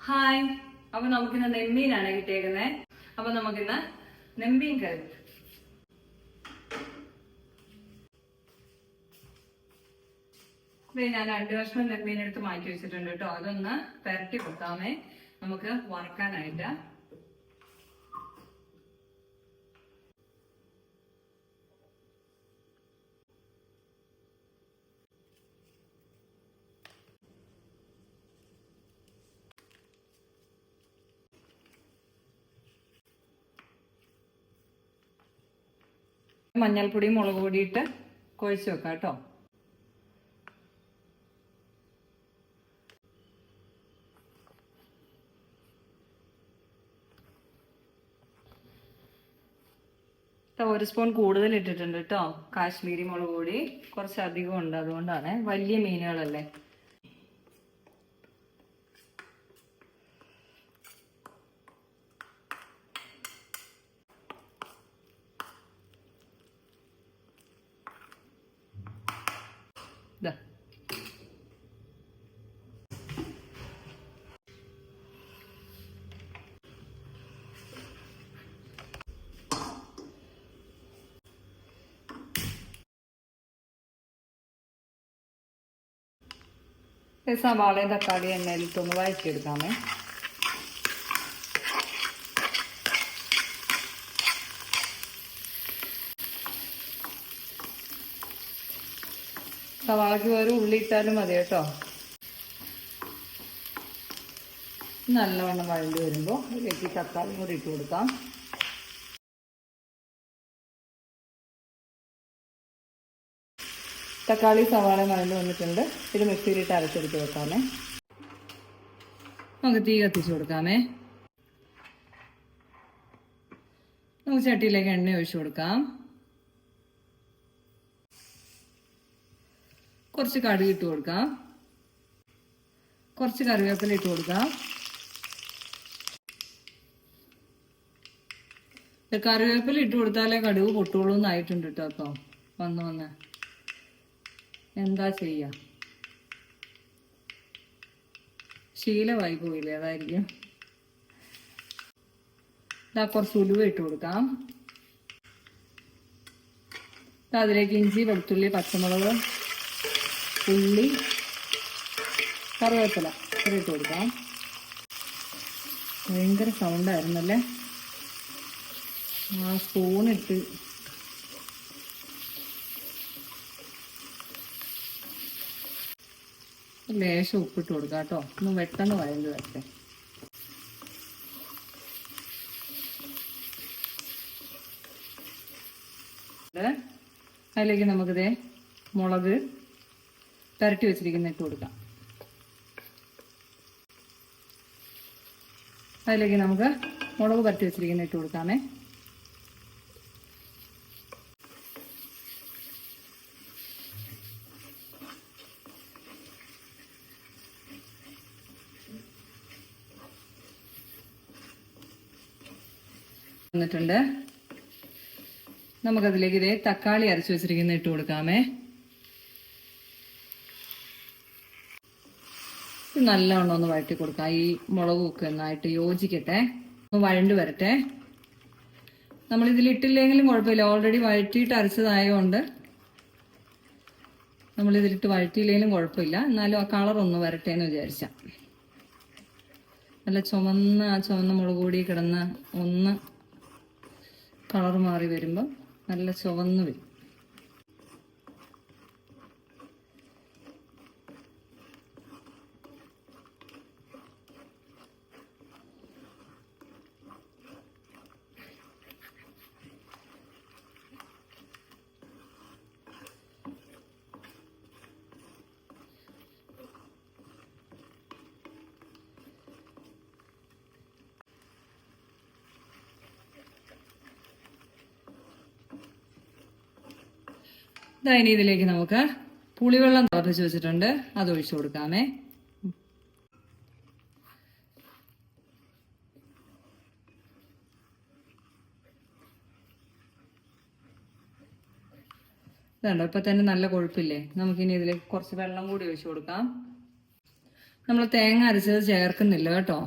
Hi. അപ്പൊ നമുക്കിന്ന് നെമ്മീനാണ് കിട്ടിയേക്കുന്നത്. അപ്പൊ നമുക്കിന്ന് നെമ്മീൻ കറി. ഞാൻ 2 കഷ്ണം നെമ്മീൻ എടുത്ത് മാറ്റി വെച്ചിട്ടുണ്ട് കേട്ടോ. അതൊന്ന് പെരട്ടി കൊടുക്കാമേ നമുക്ക് വറക്കാനായിട്ട്. മഞ്ഞൾപ്പൊടിയും മുളക് പൊടിയിട്ട് കുഴച്ച് വെക്കാം കേട്ടോ. ഒരു സ്പൂൺ കൂടുതൽ ഇട്ടിട്ടുണ്ട് കേട്ടോ. കാശ്മീരി മുളക് പൊടി കുറച്ചധികം ഉണ്ട്, അതുകൊണ്ടാണ്. വലിയ മീനുകളല്ലേ. ഇതാ സവാളയും തക്കാളി എണ്ണയിലിട്ടൊന്ന് വഴറ്റിയെടുക്കാമേ. സവാളയ്ക്ക് ഒരു ഉള്ളി ഇട്ടാലും മതി കേട്ടോ. നല്ലവണ്ണം വഴണ്ടി വരുമ്പോൾ ഇതിലേക്ക് തക്കാളി കൂടി ഇട്ട് കൊടുക്കാം. തക്കാളി സവാള വഴണ്ടി വന്നിട്ടുണ്ട്. ഇത് മിക്സിയിലിട്ട് അരച്ചെടുത്ത് വെക്കാമേ. നമുക്ക് തീ കത്തിച്ച് കൊടുക്കാമേ. നമുക്ക് ചട്ടിയിലേക്ക് എണ്ണ ഒഴിച്ചു കൊടുക്കാം. കുറച്ച് കടുക് ഇട്ട് കൊടുക്കാം. കുറച്ച് കറിവേപ്പില ഇട്ട് കൊടുക്കാം. കറിവേപ്പില ഇട്ട് കൊടുത്താലേ കടുക് പൊട്ടുള്ളൂ എന്നായിട്ടുണ്ട് കേട്ടോ. അപ്പോൾ വന്ന് എന്താ ചെയ്യാ, ശീലമായി പോയില്ലേ, അതായിരിക്കും. കുറച്ച് ഉലുവ ഇട്ട് കൊടുക്കാം. അതിലേക്ക് ഇഞ്ചി, വെളുത്തുള്ളി, പച്ചമുളക്, ഉള്ളി, കറിവേപ്പില ഇട്ട് കൊടുക്കാം. ഭയങ്കര സൗണ്ടായിരുന്നല്ലേ. ആ സ്പൂണിട്ട് ലേശം ഉപ്പിട്ട് കൊടുക്കാം കേട്ടോ. ഒന്ന് വെട്ടന്ന് വഴണ്ട് വരട്ടെ. അതിലേക്ക് നമുക്കിതേ മുളക് പുരട്ടി വെച്ചിരിക്കുന്ന ഇട്ട് കൊടുക്കാം. അതിലേക്ക് നമുക്ക് മുളക് പുരട്ടി വെച്ചിരിക്കുന്ന ഇട്ട് കൊടുക്കാമേ. വന്നിട്ടുണ്ട്. നമുക്കതിലേക്ക് ഇതേ തക്കാളി അരച്ചു വെച്ചിരിക്കുന്ന ഇട്ട് കൊടുക്കാമേ. നല്ലവണ്ണം ഒന്ന് വഴറ്റി കൊടുക്കാം. ഈ മുളകൊക്കെ നന്നായിട്ട് യോജിക്കട്ടെ, ഒന്ന് വഴണ്ട് വരട്ടെ. നമ്മളിതിലിട്ടില്ലെങ്കിലും കുഴപ്പമില്ല, ഓൾറെഡി വഴറ്റിയിട്ട് അരച്ചതായതുകൊണ്ട് നമ്മളിതിലിട്ട് വഴറ്റിയില്ലെങ്കിലും കുഴപ്പമില്ല. എന്നാലും ആ കളർ ഒന്ന് വരട്ടെ എന്ന് വിചാരിച്ച. നല്ല ചുവന്ന മുളക് പൊടി കിടന്ന് ഒന്ന് കളർ മാറി വരുമ്പോൾ നല്ല ചുവന്ന് വരും. ഇനി ഇതിലേക്ക് നമുക്ക് പുളിവെള്ളം തിളപ്പിച്ച് വെച്ചിട്ടുണ്ട്, അത് ഒഴിച്ചു കൊടുക്കാമേ. ഇതുണ്ടോ, ഇപ്പൊ തന്നെ നല്ല കൊഴുപ്പില്ലേ. നമുക്കിനി ഇതിലേക്ക് കുറച്ച് വെള്ളം കൂടി ഒഴിച്ചു കൊടുക്കാം. നമ്മൾ തേങ്ങ അരച്ചത് ചേർക്കുന്നില്ല കേട്ടോ.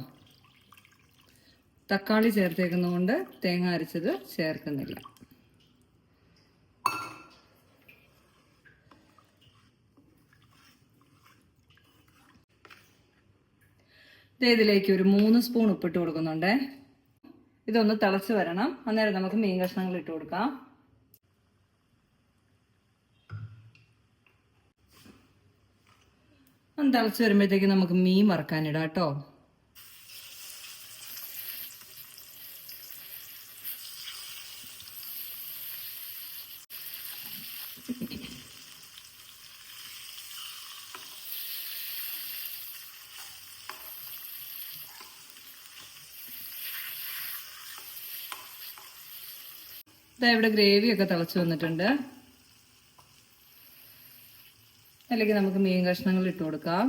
തക്കാളി ചേർത്തേക്കുന്നതുകൊണ്ട് തേങ്ങ അരച്ചത് ചേർക്കുന്നില്ല. ഇതിലേക്ക് ഒരു 3 സ്പൂൺ ഉപ്പിട്ട് കൊടുക്കുന്നുണ്ട്. ഇതൊന്ന് തിളച്ച് വരണം. അന്നേരം നമുക്ക് മീൻ കഷ്ണങ്ങൾ ഇട്ട് കൊടുക്കാം. ഒന്ന് തിളച്ച് വരുമ്പോഴത്തേക്ക് നമുക്ക് മീൻ വറക്കാനിടാം കേട്ടോ. ഇവിടെ ഗ്രേവിയൊക്കെ തിളച്ച് വന്നിട്ടുണ്ട്. അല്ലെങ്കിൽ നമുക്ക് മീൻ കഷ്ണങ്ങൾ ഇട്ട് കൊടുക്കാം.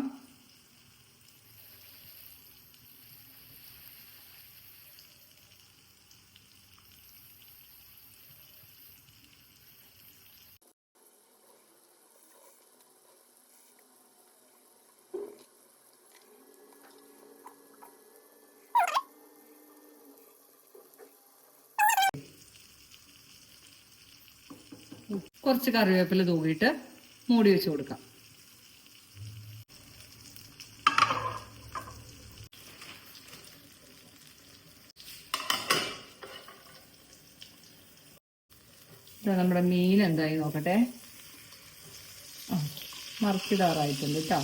കുറച്ച് കറിവേപ്പില തൂകിയിട്ട് മൂടി വെച്ച് കൊടുക്കാം. നമ്മുടെ മീൻ എന്തായി നോക്കട്ടെ. മറിച്ചിടാറായിട്ടുണ്ട് കേട്ടോ.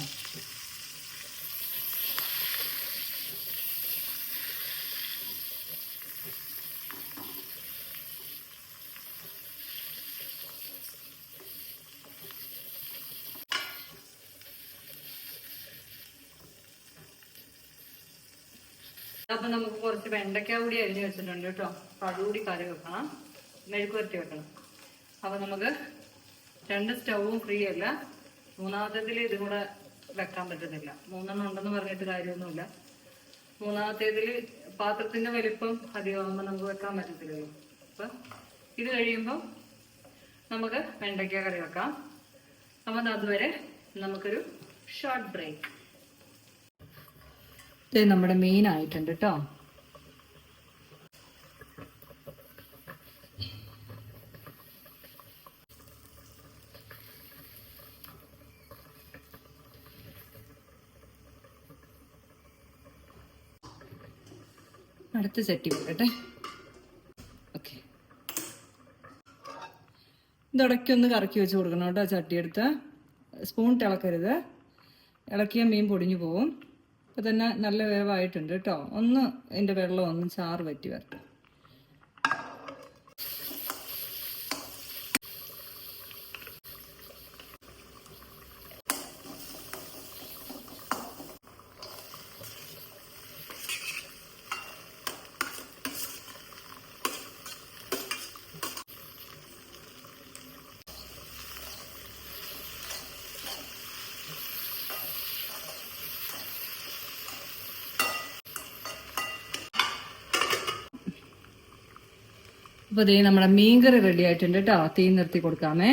അപ്പൊ നമുക്ക് കുറച്ച് വെണ്ടയ്ക്ക കൂടി അരിഞ്ഞ് വെച്ചിട്ടുണ്ട് കേട്ടോ. അപ്പൊ അതുകൂടി കറി വെക്കണം, മെഴുക്ക് വരട്ടി വെക്കണം. അപ്പൊ നമുക്ക് 2 സ്റ്റൗവും ഫ്രീ അല്ല. മൂന്നാമത്തേതിൽ ഇതും കൂടെ വെക്കാൻ പറ്റുന്നില്ല. 3 ഉണ്ടെന്ന് പറഞ്ഞിട്ട് കാര്യമൊന്നുമില്ല. മൂന്നാമത്തേതിൽ പാത്രത്തിന്റെ വലിപ്പം അധികമാകുമ്പോൾ നമുക്ക് വെക്കാൻ പറ്റത്തില്ലല്ലോ. അപ്പൊ ഇത് കഴിയുമ്പോൾ നമുക്ക് വെണ്ടയ്ക്ക കറി വെക്കാം. അപ്പൊ അതുവരെ നമുക്കൊരു ഷോർട്ട് ബ്രേക്ക്. നമ്മുടെ മീൻ ആയിട്ടുണ്ട് കേട്ടോ. അടുത്ത ചട്ടി വെക്കട്ടെ. ഓക്കെ, ഇതടയ്ക്കൊന്ന് കറക്കി വെച്ച് കൊടുക്കണം കേട്ടോ. ചട്ടിയെടുത്ത് സ്പൂൺ ഇളക്കരുത്. ഇളക്കിയ മീൻ പൊടിഞ്ഞു പോവും. ഇപ്പം തന്നെ നല്ല വേവായിട്ടുണ്ട് കേട്ടോ. ഒന്ന് അതിൻ്റെ വെള്ളം ഒന്ന് ചാറ് വറ്റി വരട്ടെ. അപ്പൊ ദേ നമ്മുടെ മീൻകറി റെഡി ആയിട്ടുണ്ട് കേട്ടോ. തീ നിർത്തി കൊടുക്കാമേ.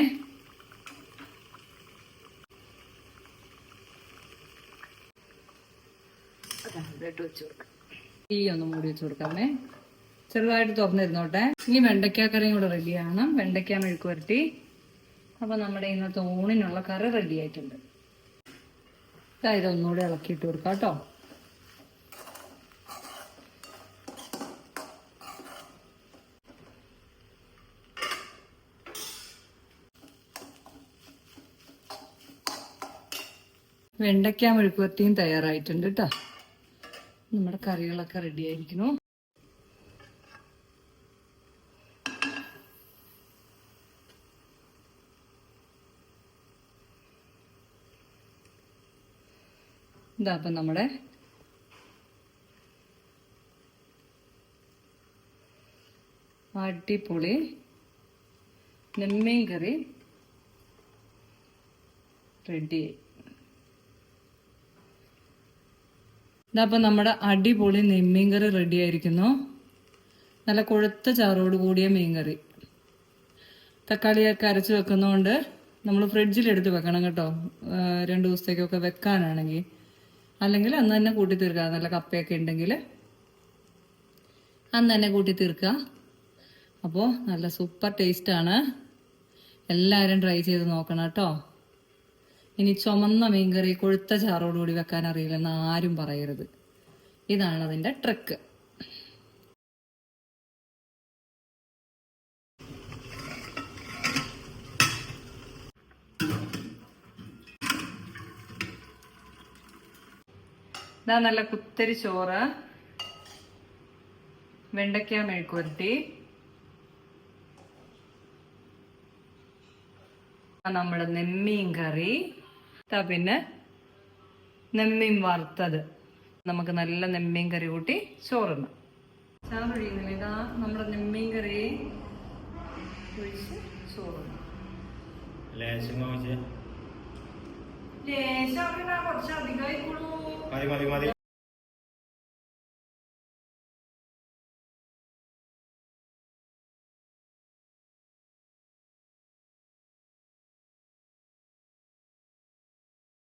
തീ ഒന്ന് മൂടി വെച്ച് കൊടുക്കാമേ. ചെറുതായിട്ട് തുറന്നിരുന്നോട്ടെ. ഇനി വെണ്ടയ്ക്ക കറിയും കൂടെ റെഡിയാണ്. വെണ്ടയ്ക്ക മെഴുക്ക് വരട്ടി. അപ്പൊ നമ്മുടെ ഇന്നത്തെ ഊണിനുള്ള കറി റെഡി ആയിട്ടുണ്ട്. ഇതൊന്നുകൂടെ ഇളക്കിയിട്ട് കൊടുക്കാം കേട്ടോ. വെണ്ടയ്ക്ക മെഴുക്ക് വരട്ടിയും തയ്യാറായിട്ടുണ്ട് കേട്ടോ. നമ്മുടെ കറികളൊക്കെ റെഡി ആയിരിക്കുന്നു. ഇതാ അപ്പം നമ്മുടെ അടിപൊളി നെമ്മീൻ കറി റെഡി. ഇതപ്പം നമ്മുടെ അടിപൊളി നെമ്മീൻ കറി റെഡി ആയിരിക്കുന്നു. നല്ല കൊഴുത്ത ചാറോട് കൂടിയ മീൻകറി. തക്കാളിയൊക്കെ അരച്ച് വെക്കുന്നതുകൊണ്ട് നമ്മൾ ഫ്രിഡ്ജിലെടുത്ത് വെക്കണം കേട്ടോ. 2 ദിവസത്തേക്കൊക്കെ വെക്കാനാണെങ്കിൽ. അല്ലെങ്കിൽ അന്ന് തന്നെ കൂട്ടി തീർക്കാം. നല്ല കപ്പയൊക്കെ ഉണ്ടെങ്കിൽ അന്ന് തന്നെ കൂട്ടി തീർക്കുക. അപ്പോൾ നല്ല സൂപ്പർ ടേസ്റ്റാണ്. എല്ലാവരും ട്രൈ ചെയ്ത് നോക്കണം കേട്ടോ. ഇനി ചുമന്ന മീൻകറി കൊഴുത്ത ചാറോടുകൂടി വെക്കാൻ അറിയില്ലെന്ന് ആരും പറയരുത്. ഇതാണ് അതിൻ്റെ ട്രിക്ക്. ഇതാ നല്ല കുത്തരി ചോറ്, വെണ്ടയ്ക്ക മെഴുക്കുവരട്ടി, നമ്മുടെ നെമ്മീൻ കറി, പിന്നെ നെമ്മീൻ വറുത്തത്. നമുക്ക് നല്ല നെമ്മീൻ കറി കൂട്ടി ചോറുണ്ട്. ചാറൊഴിയുന്നില്ല. ഇതാ നമ്മുടെ നെമ്മീൻ കറി ഒഴിച്ച് ചോറുണ്ട്. കുറച്ച് അധികമായിക്കോളൂ.